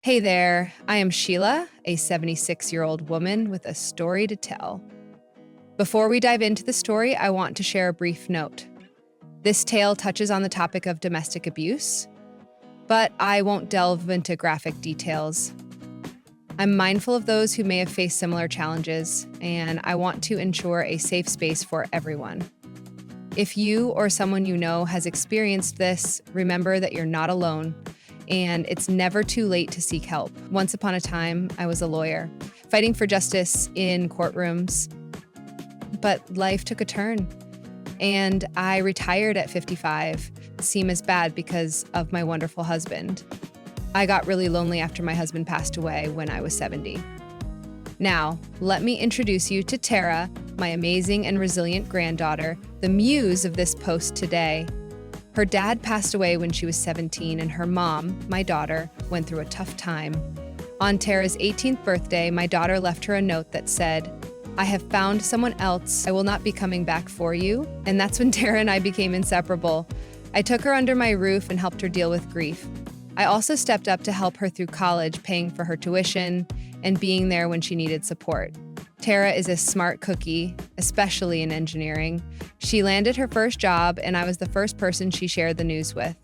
Hey there, I am Sheila, a 76-year-old woman with a story to tell. Before we dive into the story, I want to share a brief note. This tale touches on the topic of domestic abuse, but I won't delve into graphic details. I'm mindful of those who may have faced similar challenges, and I want to ensure a safe space for everyone. If you or someone you know has experienced this, remember that you're not alone. And it's never too late to seek help. Once upon a time, I was a lawyer, fighting for justice in courtrooms. But life took a turn, and I retired at 55. Seem as bad because of my wonderful husband. I got really lonely after my husband passed away when I was 70. Now, let me introduce you to Tara, my amazing and resilient granddaughter, the muse of this post today. Her dad passed away when she was 17, and her mom, my daughter, went through a tough time. On Tara's 18th birthday, my daughter left her a note that said, "I have found someone else. I will not be coming back for you." And that's when Tara and I became inseparable. I took her under my roof and helped her deal with grief. I also stepped up to help her through college, paying for her tuition and being there when she needed support. Tara is a smart cookie, especially in engineering. She landed her first job, and I was the first person she shared the news with.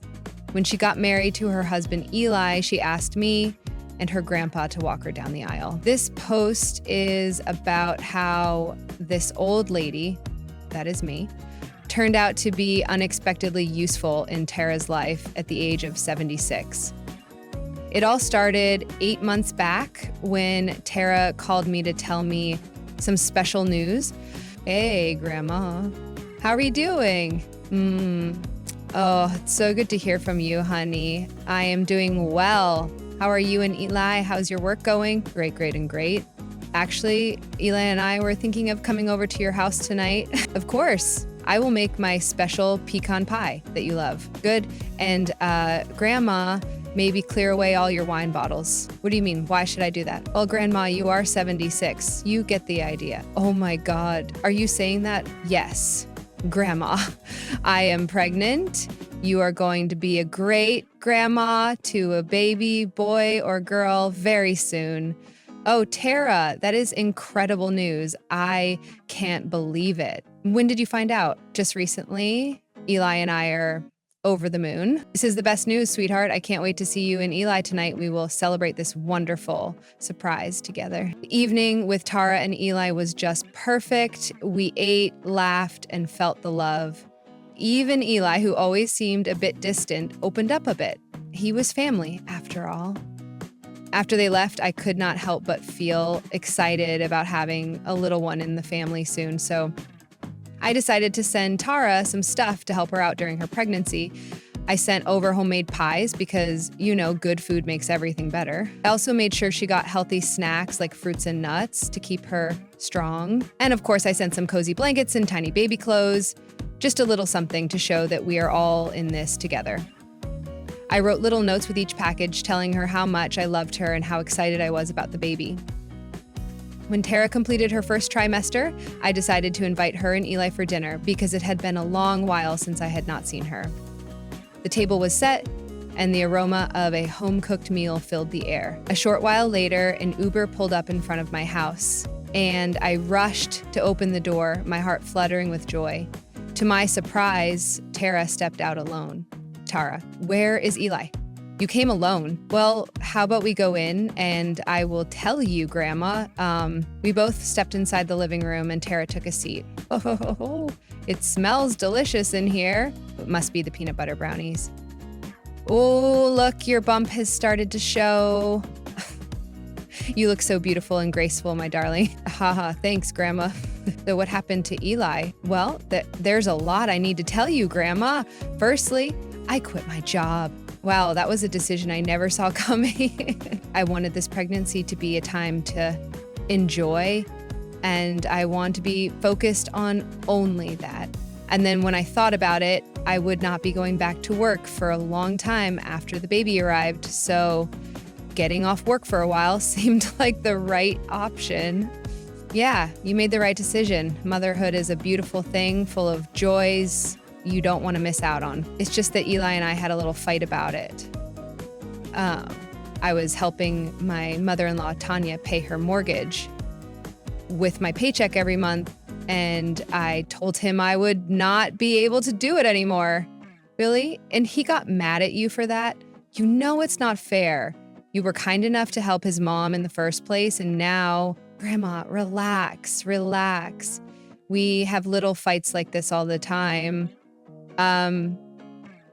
When she got married to her husband Eli, she asked me and her grandpa to walk her down the aisle. This post is about how this old lady, that is me, turned out to be unexpectedly useful in Tara's life at the age of 76. It all started 8 months back when Tara called me to tell me some special news. "Hey, Grandma, how are you doing?" Oh, it's so good to hear from you, honey. I am doing well. How are you and Eli? How's your work going? Great, great, and great. Actually, Eli and I were thinking of coming over to your house tonight. Of course, I will make my special pecan pie that you love. Good. And Grandma, maybe clear away all your wine bottles. What do you mean? Why should I do that? Well, Grandma, you are 76. You get the idea. Oh my God. Are you saying that? Yes. Grandma, I am pregnant. You are going to be a great grandma to a baby boy or girl very soon. Oh, Tara, that is incredible news. I can't believe it. When did you find out? Just recently? Eli and I are over the moon. This is the best news, sweetheart. I can't wait to see you and Eli tonight. We will celebrate this wonderful surprise together. The evening with Tara and Eli was just perfect. We ate, laughed, and felt the love. Even Eli, who always seemed a bit distant, opened up a bit. He was family, after all. After they left, I could not help but feel excited about having a little one in the family soon, so I decided to send Tara some stuff to help her out during her pregnancy. I sent over homemade pies because, good food makes everything better. I also made sure she got healthy snacks like fruits and nuts to keep her strong. And of course, I sent some cozy blankets and tiny baby clothes, just a little something to show that we are all in this together. I wrote little notes with each package telling her how much I loved her and how excited I was about the baby. When Tara completed her first trimester, I decided to invite her and Eli for dinner because it had been a long while since I had not seen her. The table was set, and the aroma of a home-cooked meal filled the air. A short while later, an Uber pulled up in front of my house, and I rushed to open the door, my heart fluttering with joy. To my surprise, Tara stepped out alone. "Tara, where is Eli?" "You came alone." "Well, how about we go in and I will tell you, Grandma." We both stepped inside the living room and Tara took a seat. "Oh, it smells delicious in here." It must be the peanut butter brownies. "Oh, look, your bump has started to show." "You look so beautiful and graceful, my darling." "Haha, thanks, Grandma." "So what happened to Eli?" "Well, there's a lot I need to tell you, Grandma. Firstly, I quit my job." Wow, that was a decision I never saw coming. I wanted this pregnancy to be a time to enjoy, and I want to be focused on only that. And then when I thought about it, I would not be going back to work for a long time after the baby arrived, so getting off work for a while seemed like the right option. Yeah, you made the right decision. Motherhood is a beautiful thing full of joys you don't want to miss out on. It's just that Eli and I had a little fight about it. I was helping my mother-in-law, Tanya, pay her mortgage with my paycheck every month, and I told him I would not be able to do it anymore. Really? And he got mad at you for that? You know it's not fair. You were kind enough to help his mom in the first place, and now, Grandma, relax, relax. We have little fights like this all the time.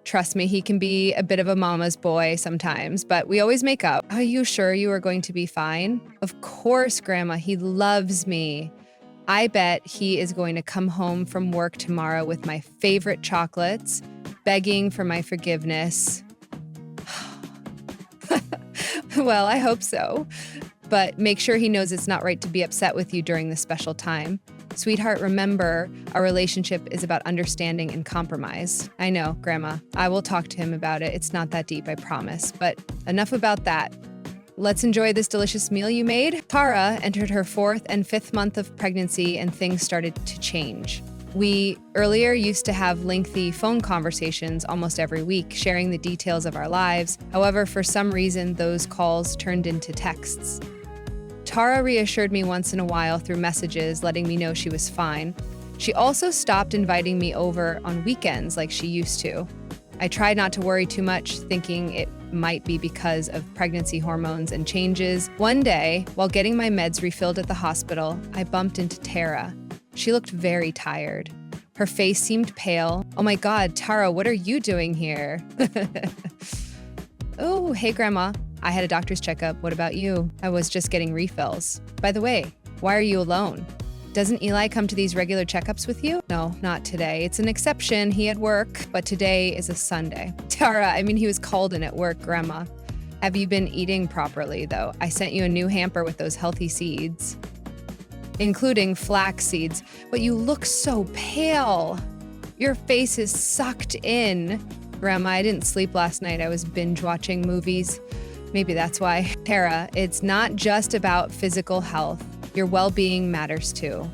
Trust me, he can be a bit of a mama's boy sometimes, but we always make up. Are you sure you are going to be fine? Of course, Grandma, he loves me. I bet he is going to come home from work tomorrow with my favorite chocolates, begging for my forgiveness. Well, I hope so. But make sure he knows it's not right to be upset with you during this special time. Sweetheart, remember, our relationship is about understanding and compromise. I know, Grandma. I will talk to him about it. It's not that deep, I promise. But enough about that. Let's enjoy this delicious meal you made. Tara entered her 4th and 5th month of pregnancy, and things started to change. We earlier used to have lengthy phone conversations almost every week, sharing the details of our lives. However, for some reason, those calls turned into texts. Tara reassured me once in a while through messages, letting me know she was fine. She also stopped inviting me over on weekends like she used to. I tried not to worry too much, thinking it might be because of pregnancy hormones and changes. One day, while getting my meds refilled at the hospital, I bumped into Tara. She looked very tired. Her face seemed pale. Oh my God, Tara, what are you doing here? Oh, hey, Grandma. I had a doctor's checkup. What about you? I was just getting refills. By the way, why are you alone? Doesn't Eli come to these regular checkups with you? No, not today. It's an exception. He had work, but today is a Sunday. Tara, he was called in at work, Grandma. Have you been eating properly, though? I sent you a new hamper with those healthy seeds, including flax seeds, but you look so pale. Your face is sucked in. Grandma, I didn't sleep last night. I was binge watching movies. Maybe that's why. Tara, it's not just about physical health. Your well-being matters too.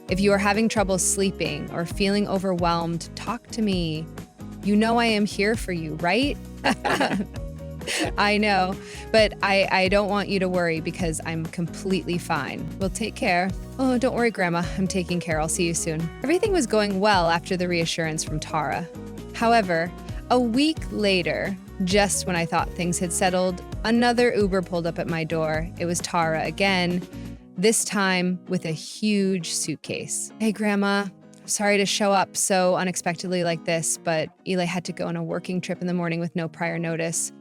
If you are having trouble sleeping or feeling overwhelmed, talk to me. You know I am here for you, right? I know, but I don't want you to worry because I'm completely fine. We'll take care. Oh, don't worry, Grandma. I'm taking care. I'll see you soon. Everything was going well after the reassurance from Tara. However, a week later, just when I thought things had settled, another Uber pulled up at my door. It was Tara again, this time with a huge suitcase. Hey, Grandma. Sorry to show up so unexpectedly like this, but Eli had to go on a working trip in the morning with no prior notice.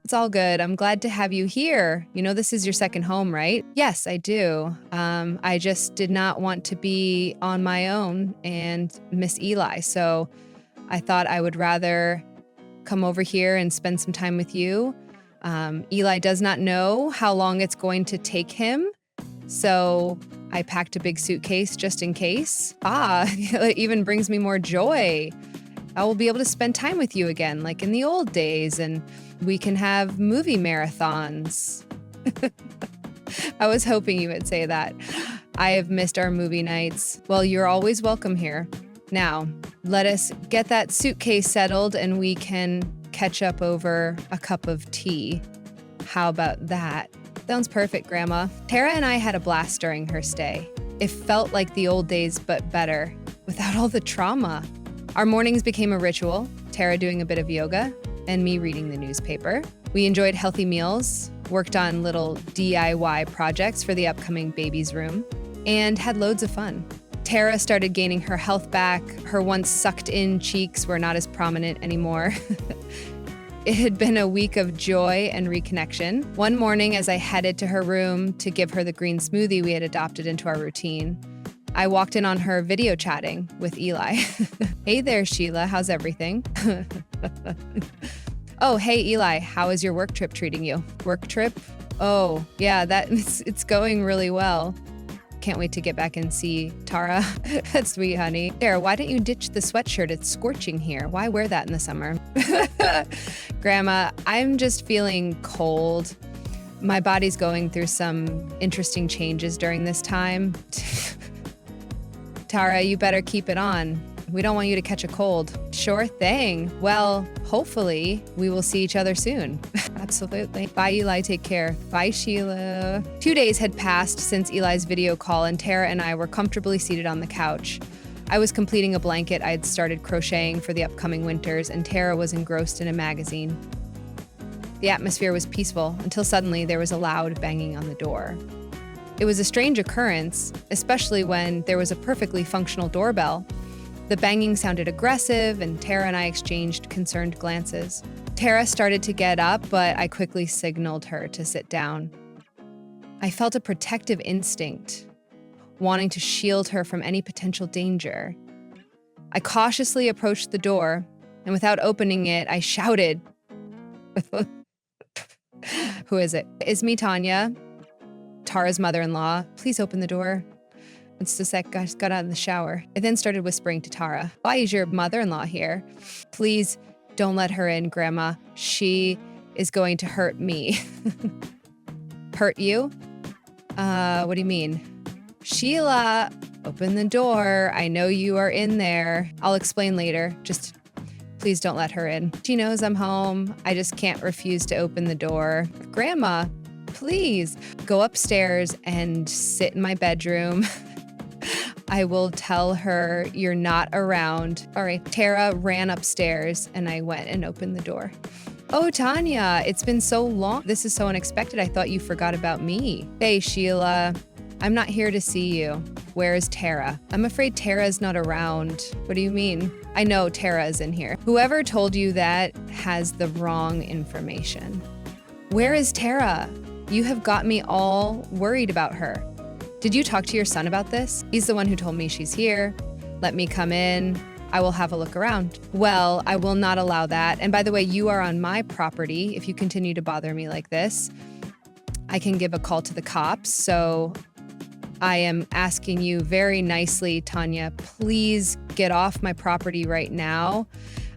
It's all good. I'm glad to have you here. You know this is your second home, right? Yes, I do. I just did not want to be on my own and miss Eli, so I thought I would rather come over here and spend some time with you. Eli does not know how long it's going to take him, so I packed a big suitcase just in case. It even brings me more joy. I will be able to spend time with you again, like in the old days, and we can have movie marathons. I was hoping you would say that. I have missed our movie nights. Well, you're always welcome here. Now, let us get that suitcase settled and we can catch up over a cup of tea. How about that? Sounds perfect, Grandma. Tara and I had a blast during her stay. It felt like the old days, but better, without all the trauma. Our mornings became a ritual, Tara doing a bit of yoga and me reading the newspaper. We enjoyed healthy meals, worked on little DIY projects for the upcoming baby's room, and had loads of fun. Tara started gaining her health back. Her once sucked-in cheeks were not as prominent anymore. It had been a week of joy and reconnection. One morning, as I headed to her room to give her the green smoothie we had adopted into our routine, I walked in on her video chatting with Eli. Hey there, Sheila. How's everything? Oh, hey, Eli. How is your work trip treating you? Work trip? Oh, yeah, it's going really well. Can't wait to get back and see Tara. That's sweet, honey. Tara, why don't you ditch the sweatshirt? It's scorching here. Why wear that in the summer? Grandma, I'm just feeling cold. My body's going through some interesting changes during this time. Tara, you better keep it on. We don't want you to catch a cold. Sure thing. Well, hopefully we will see each other soon. Absolutely. Bye, Eli. Take care. Bye, Sheila. 2 days had passed since Eli's video call, and Tara and I were comfortably seated on the couch. I was completing a blanket I had started crocheting for the upcoming winters, and Tara was engrossed in a magazine. The atmosphere was peaceful until suddenly there was a loud banging on the door. It was a strange occurrence, especially when there was a perfectly functional doorbell. The banging sounded aggressive, and Tara and I exchanged concerned glances. Tara started to get up, but I quickly signaled her to sit down. I felt a protective instinct, wanting to shield her from any potential danger. I cautiously approached the door, and without opening it, I shouted, "Who is it?" "It's me, Tanya, Tara's mother-in-law. Please open the door." It's just that I just got out of the shower. I then started whispering to Tara, "Why is your mother-in-law here? Please don't let her in, Grandma. She is going to hurt me." "Hurt you? What do you mean?" "Sheila, open the door. I know you are in there. I'll explain later. Just please don't let her in. She knows I'm home. I just can't refuse to open the door." "Grandma, please go upstairs and sit in my bedroom. I will tell her you're not around." All right. Tara ran upstairs and I went and opened the door. "Oh, Tanya, it's been so long. This is so unexpected. I thought you forgot about me." "Hey, Sheila, I'm not here to see you. Where is Tara?" "I'm afraid Tara's not around." "What do you mean?" "I know Tara is in here." "Whoever told you that has the wrong information." "Where is Tara? You have got me all worried about her." "Did you talk to your son about this?" "He's the one who told me she's here. Let me come in. I will have a look around." "Well, I will not allow that. And by the way, you are on my property. If you continue to bother me like this, I can give a call to the cops. So I am asking you very nicely, Tanya, please get off my property right now.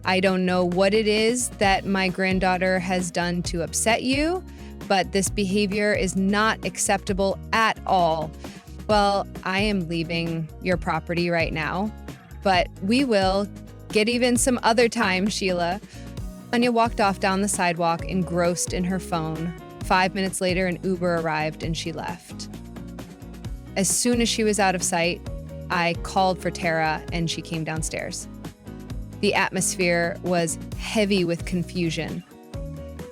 I don't know what it is that my granddaughter has done to upset you, but this behavior is not acceptable at all." "Well, I am leaving your property right now, but we will get even some other time, Sheila." Tanya walked off down the sidewalk, engrossed in her phone. 5 minutes later, an Uber arrived and she left. As soon as she was out of sight, I called for Tara and she came downstairs. The atmosphere was heavy with confusion.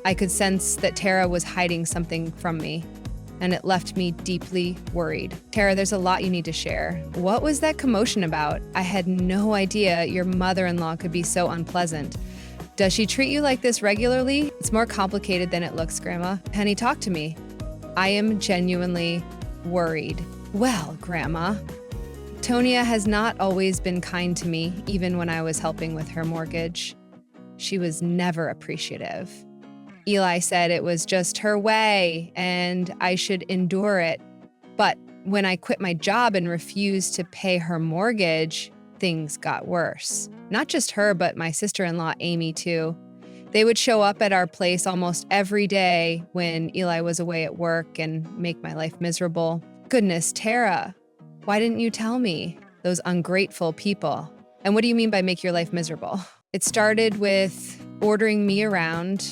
I could sense that Tara was hiding something from me, and it left me deeply worried. "Tara, there's a lot you need to share. What was that commotion about? I had no idea your mother-in-law could be so unpleasant. Does she treat you like this regularly?" "It's more complicated than it looks, Grandma." "Penny, talk to me. I am genuinely worried." "Well, Grandma, Tonia has not always been kind to me, even when I was helping with her mortgage. She was never appreciative. Eli said it was just her way and I should endure it. But when I quit my job and refused to pay her mortgage, things got worse. Not just her, but my sister-in-law, Amy, too. They would show up at our place almost every day when Eli was away at work and make my life miserable. Goodness, Tara, why didn't you tell me? Those ungrateful people." "And what do you mean by make your life miserable?" "It started with ordering me around,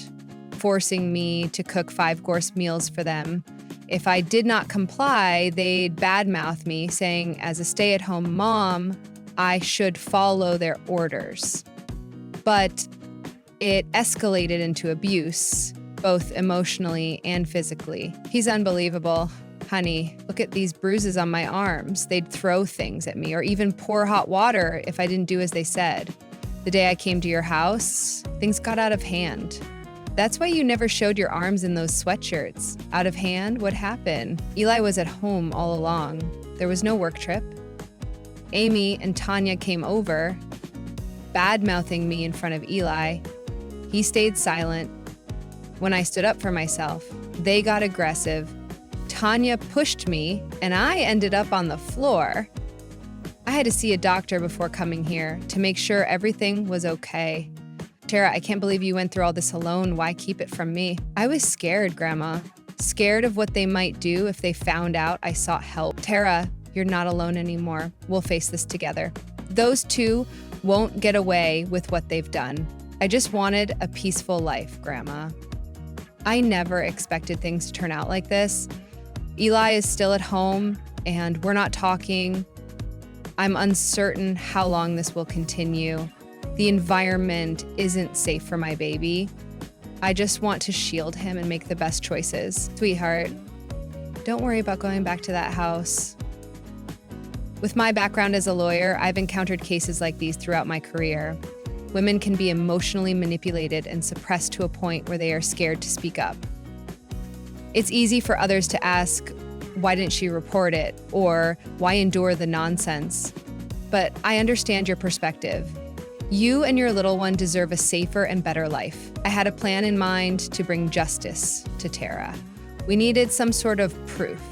forcing me to cook 5-course meals for them. If I did not comply, they'd badmouth me, saying as a stay-at-home mom, I should follow their orders. But it escalated into abuse, both emotionally and physically. He's unbelievable. Honey, look at these bruises on my arms. They'd throw things at me or even pour hot water if I didn't do as they said. The day I came to your house, things got out of hand. That's why you never showed your arms in those sweatshirts. Out of hand? What happened? Eli was at home all along. There was no work trip. Amy and Tanya came over, bad-mouthing me in front of Eli. He stayed silent. When I stood up for myself, they got aggressive. Tanya pushed me, and I ended up on the floor. I had to see a doctor before coming here to make sure everything was okay. Tara, I can't believe you went through all this alone. Why keep it from me? I was scared, Grandma. Scared of what they might do if they found out I sought help. Tara, you're not alone anymore. We'll face this together. Those two won't get away with what they've done. I just wanted a peaceful life, Grandma. I never expected things to turn out like this. Eli is still at home and we're not talking. I'm uncertain how long this will continue. The environment isn't safe for my baby. I just want to shield him and make the best choices. Sweetheart, don't worry about going back to that house. With my background as a lawyer, I've encountered cases like these throughout my career. Women can be emotionally manipulated and suppressed to a point where they are scared to speak up. It's easy for others to ask, why didn't she report it? Or why endure the nonsense? But I understand your perspective. You and your little one deserve a safer and better life. I had a plan in mind to bring justice to Tara. We needed some sort of proof.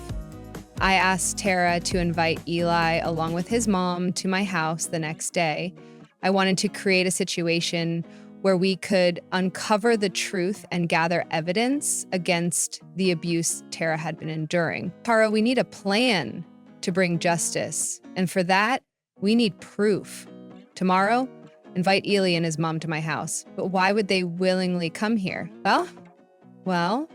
I asked Tara to invite Eli along with his mom to my house the next day. I wanted to create a situation where we could uncover the truth and gather evidence against the abuse Tara had been enduring. Tara, we need a plan to bring justice. And for that, we need proof. Tomorrow, invite Eli and his mom to my house. But why would they willingly come here? Well,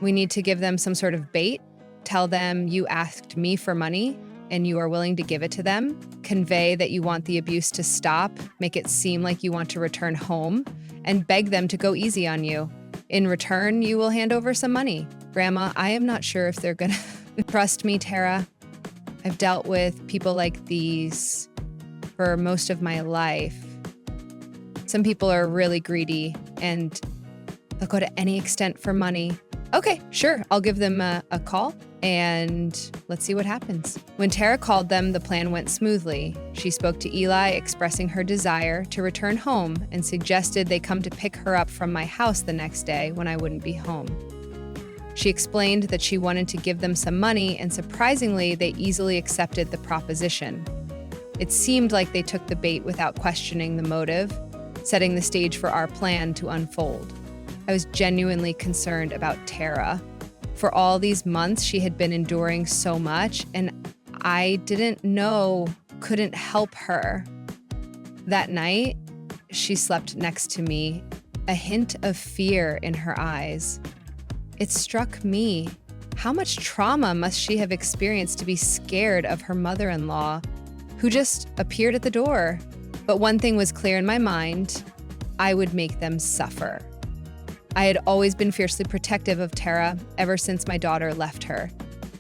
we need to give them some sort of bait. Tell them you asked me for money and you are willing to give it to them. Convey that you want the abuse to stop, make it seem like you want to return home, and beg them to go easy on you. In return, you will hand over some money. Grandma, I am not sure if they're gonna trust me, Tara. I've dealt with people like these for most of my life. Some people are really greedy and they'll go to any extent for money. Okay, sure, I'll give them a call and let's see what happens. When Tara called them, the plan went smoothly. She spoke to Eli, expressing her desire to return home and suggested they come to pick her up from my house the next day when I wouldn't be home. She explained that she wanted to give them some money, and surprisingly, they easily accepted the proposition. It seemed like they took the bait without questioning the motive, setting the stage for our plan to unfold. I was genuinely concerned about Tara. For all these months, she had been enduring so much, and I couldn't help her. That night, she slept next to me, a hint of fear in her eyes. It struck me, how much trauma must she have experienced to be scared of her mother-in-law, who just appeared at the door? But one thing was clear in my mind, I would make them suffer. I had always been fiercely protective of Tara ever since my daughter left her.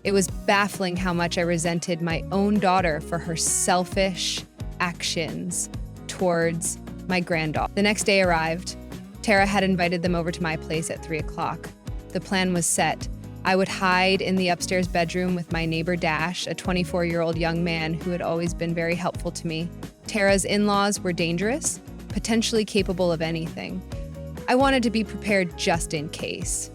It was baffling how much I resented my own daughter for her selfish actions towards my granddaughter. The next day arrived. Tara had invited them over to my place at 3 o'clock. The plan was set. I would hide in the upstairs bedroom with my neighbor Dash, a 24-year-old young man who had always been very helpful to me. Tara's in-laws were dangerous, potentially capable of anything. I wanted to be prepared just in case.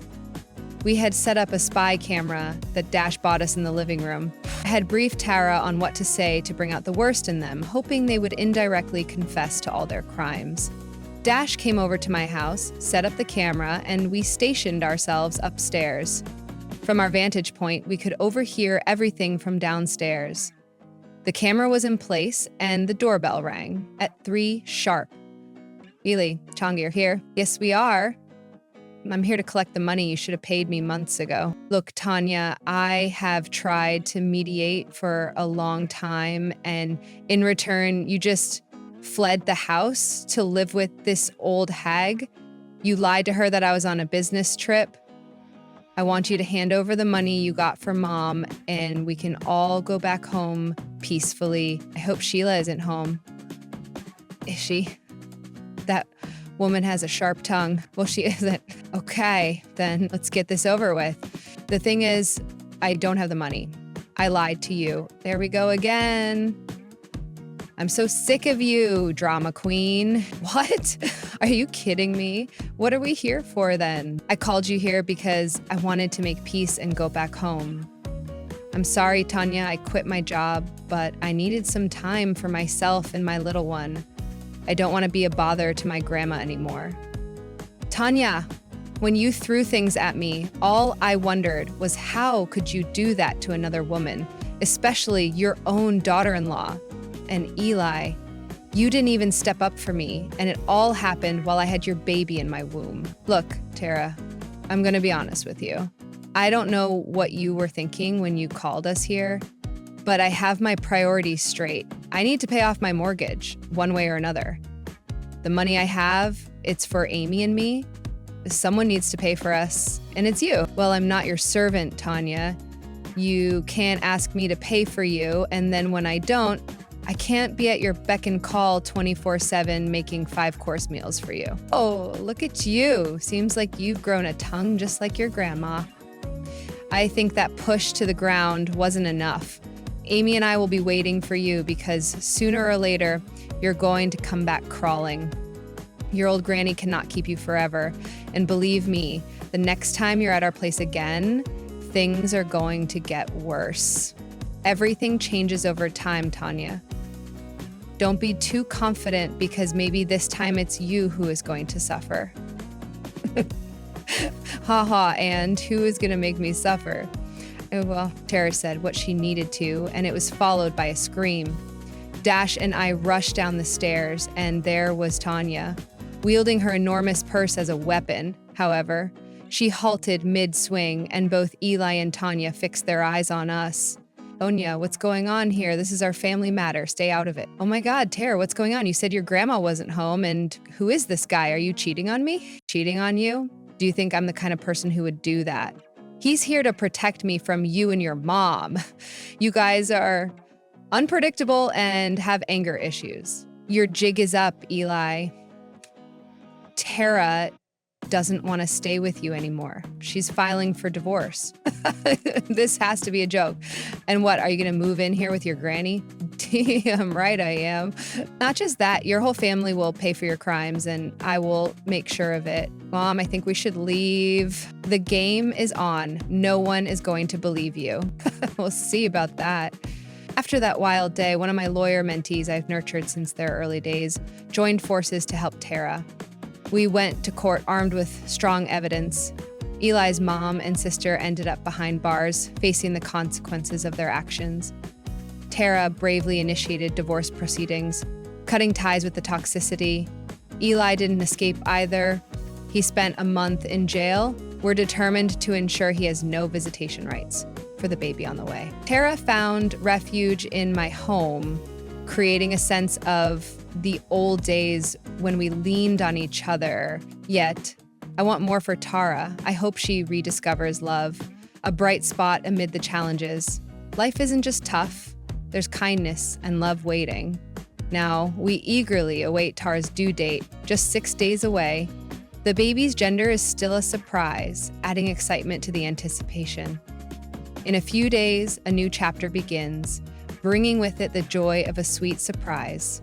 We had set up a spy camera that Dash bought us in the living room. I had briefed Tara on what to say to bring out the worst in them, hoping they would indirectly confess to all their crimes. Dash came over to my house, set up the camera, and we stationed ourselves upstairs. From our vantage point, we could overhear everything from downstairs. The camera was in place, and the doorbell rang at 3 sharp. Eli, Chong, you're here. Yes, we are. I'm here to collect the money you should have paid me months ago. Look, Tanya, I have tried to mediate for a long time, and in return, you just fled the house to live with this old hag. You lied to her that I was on a business trip. I want you to hand over the money you got from Mom, and we can all go back home peacefully. I hope Sheila isn't home. Is she? That woman has a sharp tongue. Well, she isn't. Okay, then let's get this over with. The thing is, I don't have the money. I lied to you. There we go again. I'm so sick of you, drama queen. What? Are you kidding me? What are we here for then? I called you here because I wanted to make peace and go back home. I'm sorry, Tanya, I quit my job, but I needed some time for myself and my little one. I don't want to be a bother to my grandma anymore. Tanya, when you threw things at me, all I wondered was how could you do that to another woman, especially your own daughter-in-law? And Eli, You didn't even step up for me, and it all happened while I had your baby in my womb. Look, Tara, I'm gonna be honest with you. I don't know what you were thinking when you called us here, but I have my priorities straight. I need to pay off my mortgage, one way or another. The money I have, it's for Amy and me. Someone needs to pay for us, and it's you. Well, I'm not your servant, Tanya. You can't ask me to pay for you, and then when I don't, I can't be at your beck and call 24/7 making 5-course meals for you. Oh, look at you. Seems like you've grown a tongue just like your grandma. I think that push to the ground wasn't enough. Amy and I will be waiting for you because sooner or later, you're going to come back crawling. Your old granny cannot keep you forever. And believe me, the next time you're at our place again, things are going to get worse. Everything changes over time, Tanya. Don't be too confident because maybe this time it's you who is going to suffer. Haha, and who is going to make me suffer? Well, Tara said what she needed to, and it was followed by a scream. Dash and I rushed down the stairs, and there was Tanya, wielding her enormous purse as a weapon. However, she halted mid-swing, and both Eli and Tanya fixed their eyes on us. Onya, what's going on here? This is our family matter. Stay out of it. Oh my God, Tara, what's going on? You said your grandma wasn't home, and who is this guy? Are you cheating on me? Cheating on you? Do you think I'm the kind of person who would do that? He's here to protect me from you and your mom. You guys are unpredictable and have anger issues. Your jig is up, Eli. Tara doesn't want to stay with you anymore. She's filing for divorce. This has to be a joke. And what, are you going to move in here with your granny? Damn right I am. Not just that, your whole family will pay for your crimes and I will make sure of it. Mom, I think we should leave. The game is on. No one is going to believe you. We'll see about that. After that wild day, one of my lawyer mentees I've nurtured since their early days joined forces to help Tara. We went to court armed with strong evidence. Eli's mom and sister ended up behind bars, facing the consequences of their actions. Tara bravely initiated divorce proceedings, cutting ties with the toxicity. Eli didn't escape either. He spent a month in jail. We're determined to ensure he has no visitation rights for the baby on the way. Tara found refuge in my home, creating a sense of the old days when we leaned on each other. Yet, I want more for Tara. I hope she rediscovers love, a bright spot amid the challenges. Life isn't just tough. There's kindness and love waiting. Now, we eagerly await Tara's due date, just 6 days away. The baby's gender is still a surprise, adding excitement to the anticipation. In a few days, a new chapter begins, bringing with it the joy of a sweet surprise.